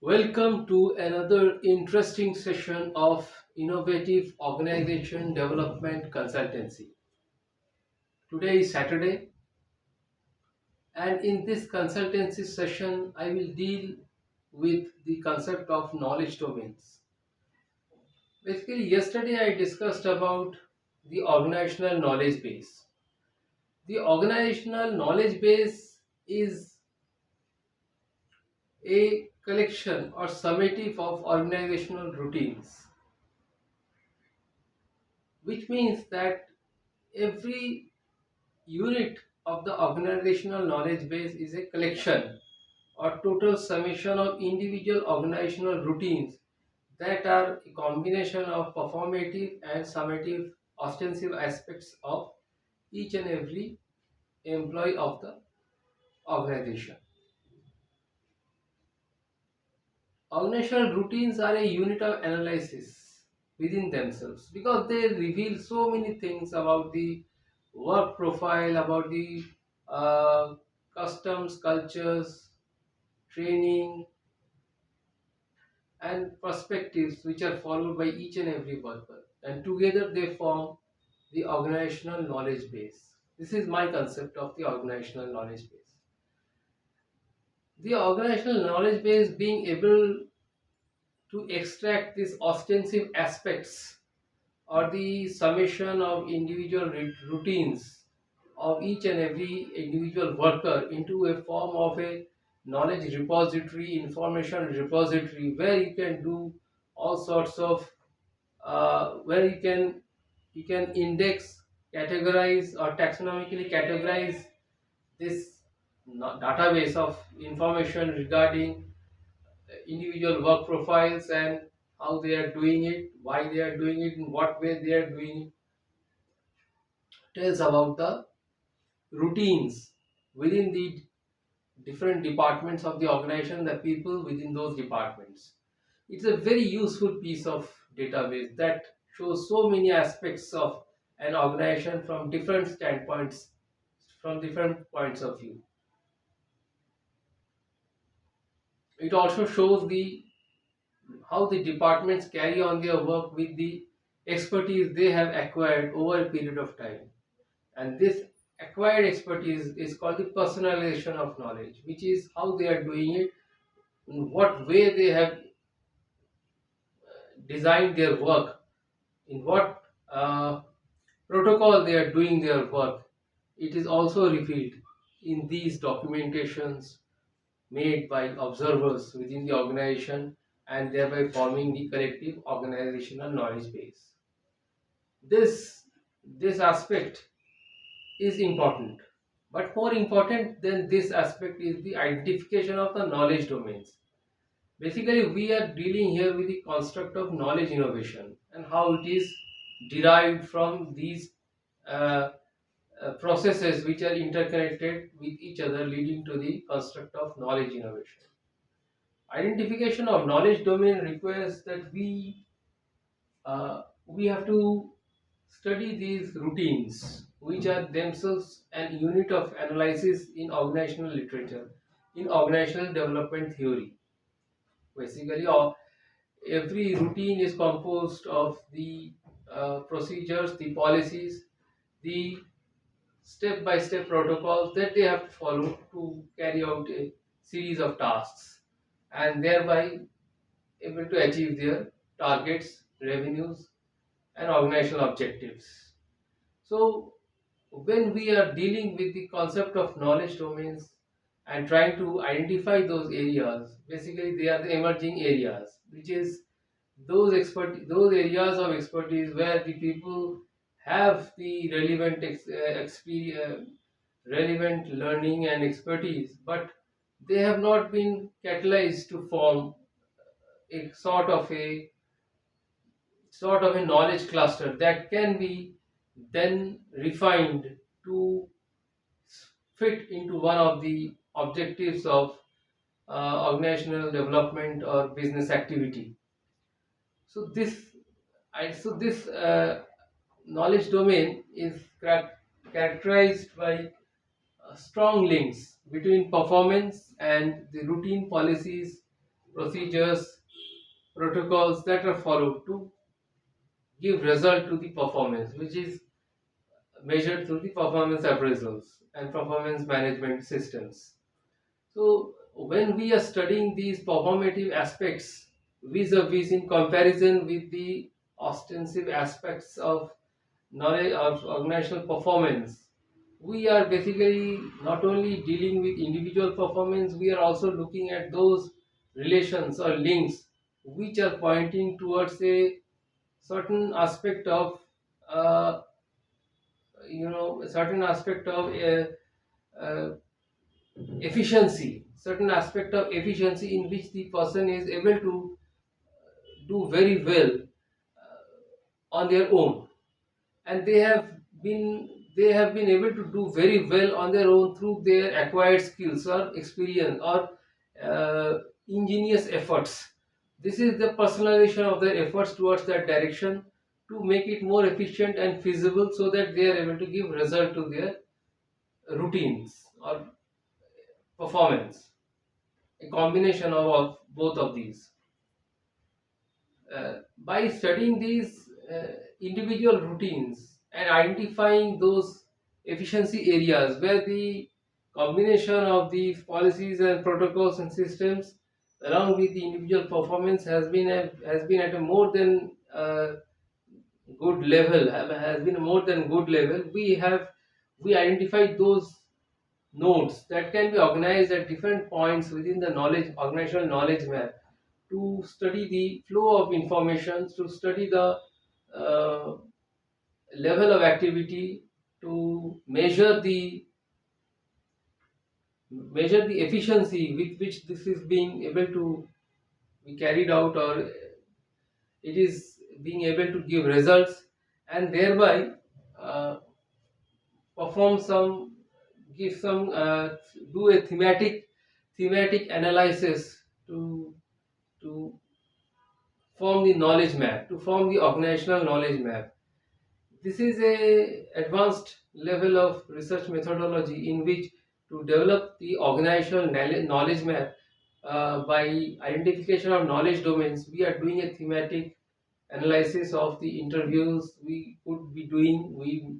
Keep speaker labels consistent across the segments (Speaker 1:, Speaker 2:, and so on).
Speaker 1: Welcome to another interesting session of Innovative Organization Development Consultancy. Today is Saturday, and in this consultancy session, I will deal with the concept of knowledge domains. Basically, yesterday I discussed about the organizational knowledge base. The organizational knowledge base is a collection or summative of organizational routines, which means that every unit of the organizational knowledge base is a collection or total summation of individual organizational routines that are a combination of performative and summative ostensive aspects of each and every employee of the organization. Organizational routines are a unit of analysis within themselves because they reveal so many things about the work profile, about the uh, customs, cultures, training, and perspectives which are followed by each and every worker. And together they form the organizational knowledge base. This is my concept of the organizational knowledge base. The organizational knowledge base being able to extract these ostensive aspects or the summation of individual routines of each and every individual worker into a form of a knowledge repository, information repository, where you can do all sorts of where you can index, categorize, or taxonomically categorize this database of information regarding individual work profiles and how they are doing it, why they are doing it, in what way they are doing it, tells about the routines within the different departments of the organization, the people within those departments. It's a very useful piece of database that shows so many aspects of an organization from different standpoints, from different points of view. It also shows the how the departments carry on their work with the expertise they have acquired over a period of time. And this acquired expertise is called the personalization of knowledge, which is how they are doing it, in what way they have designed their work, in what protocol they are doing their work. It is also revealed in these documentations made by observers within the organization and thereby forming the collective organizational knowledge base. This aspect is important, but more important than this aspect is the identification of the knowledge domains. Basically, we are dealing here with the construct of knowledge innovation and how it is derived from these uh, processes which are interconnected with each other, leading to the construct of knowledge innovation. Identification of knowledge domain requires that we have to study these routines, which are themselves an unit of analysis in organizational literature, in organizational development theory. Basically, every routine is composed of the procedures, the policies, the step by step protocols that they have to follow to carry out a series of tasks and thereby able to achieve their targets, revenues, and organizational objectives. So, when we are dealing with the concept of knowledge domains and trying to identify those areas, basically they are the emerging areas, which is those areas of expertise where the people have the relevant experience, relevant learning and expertise, but they have not been catalyzed to form a sort of a knowledge cluster that can be then refined to fit into one of the objectives of organizational development or business activity. So this knowledge domain is characterized by strong links between performance and the routine policies procedures, protocols that are followed to give result to the performance, which is measured through the performance appraisals and performance management systems. So when we are studying these performative aspects vis-a-vis in comparison with the ostensive aspects of knowledge of organizational performance, we are basically not only dealing with individual performance, we are also looking at those relations or links which are pointing towards a certain aspect of uh, a certain aspect of uh, efficiency, certain aspect of efficiency in which the person is able to do very well on their own, and they have been able to do very well on their own through their acquired skills or experience or ingenious efforts. This is the personalization of their efforts towards that direction to make it more efficient and feasible so that they are able to give result to their routines or performance, a combination of both of these. By studying these individual routines and identifying those efficiency areas where the combination of these policies and protocols and systems along with the individual performance has been at a more than good level, has been a more than good level, we identified those nodes that can be organized at different points within the knowledge organizational knowledge map to study the flow of information, to study the uh, level of activity, to measure the efficiency with which this is being able to be carried out, or it is being able to give results, and thereby uh, perform some give some do a thematic analysis to form the knowledge map, to form the organizational knowledge map. This is a advanced level of research methodology in which to develop the organizational knowledge map by identification of knowledge domains. We are doing a thematic analysis of the interviews we should be doing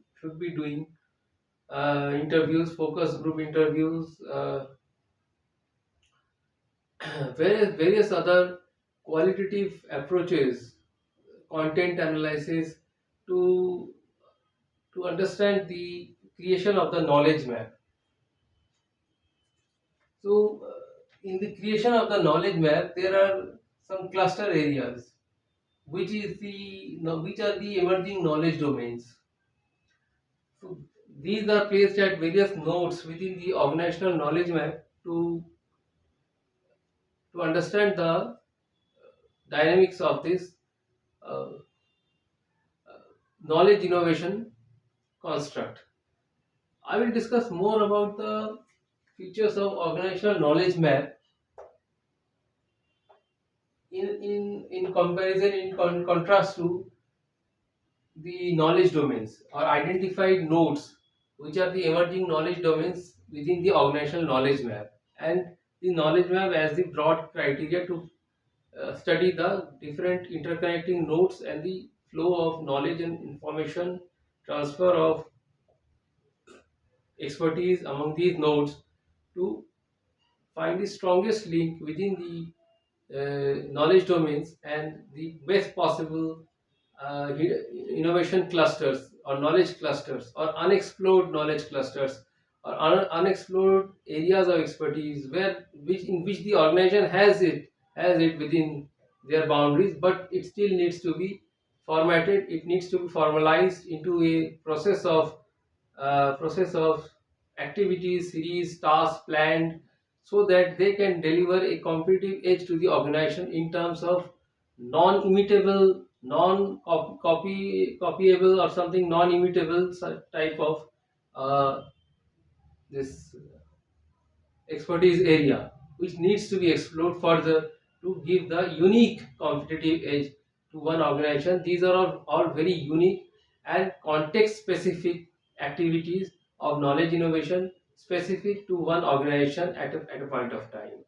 Speaker 1: interviews, focus group interviews, various other qualitative approaches, content analysis to understand the creation of the knowledge map. So, in the creation of the knowledge map, there are some cluster areas, which are the emerging knowledge domains. So, these are placed at various nodes within the organizational knowledge map to understand the dynamics of this uh, knowledge innovation construct. I will discuss more about the features of organizational knowledge map in comparison, contrast to the knowledge domains or identified nodes, which are the emerging knowledge domains within the organizational knowledge map, and the knowledge map as the broad criteria to study the different interconnecting nodes and the flow of knowledge and information transfer of expertise among these nodes to find the strongest link within the knowledge domains and the best possible innovation clusters or knowledge clusters or unexplored knowledge clusters or unexplored areas of expertise in which the organization has it within their boundaries, but it still needs to be formatted, it needs to be formalized into a process of activities, series, tasks planned so that they can deliver a competitive edge to the organization in terms of non-imitable, non-copyable or something non-imitable type of uh, this expertise area, which needs to be explored further to give the unique competitive edge to one organization. These are all very unique and context specific activities of knowledge innovation specific to one organization at a point of time.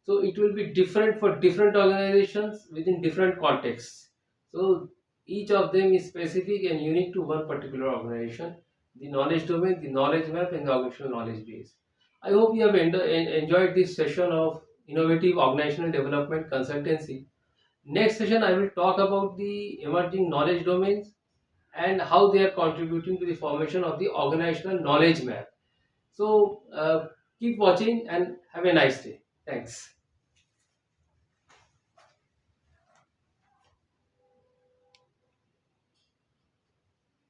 Speaker 1: So it will be different for different organizations within different contexts. So each of them is specific and unique to one particular organization. The knowledge domain, the knowledge map, and the organizational knowledge base. I hope you have enjoyed this session of innovative organizational development consultancy. Next session, I will talk about the emerging knowledge domains and how they are contributing to the formation of the organizational knowledge map. So keep watching and have a nice day. Thanks.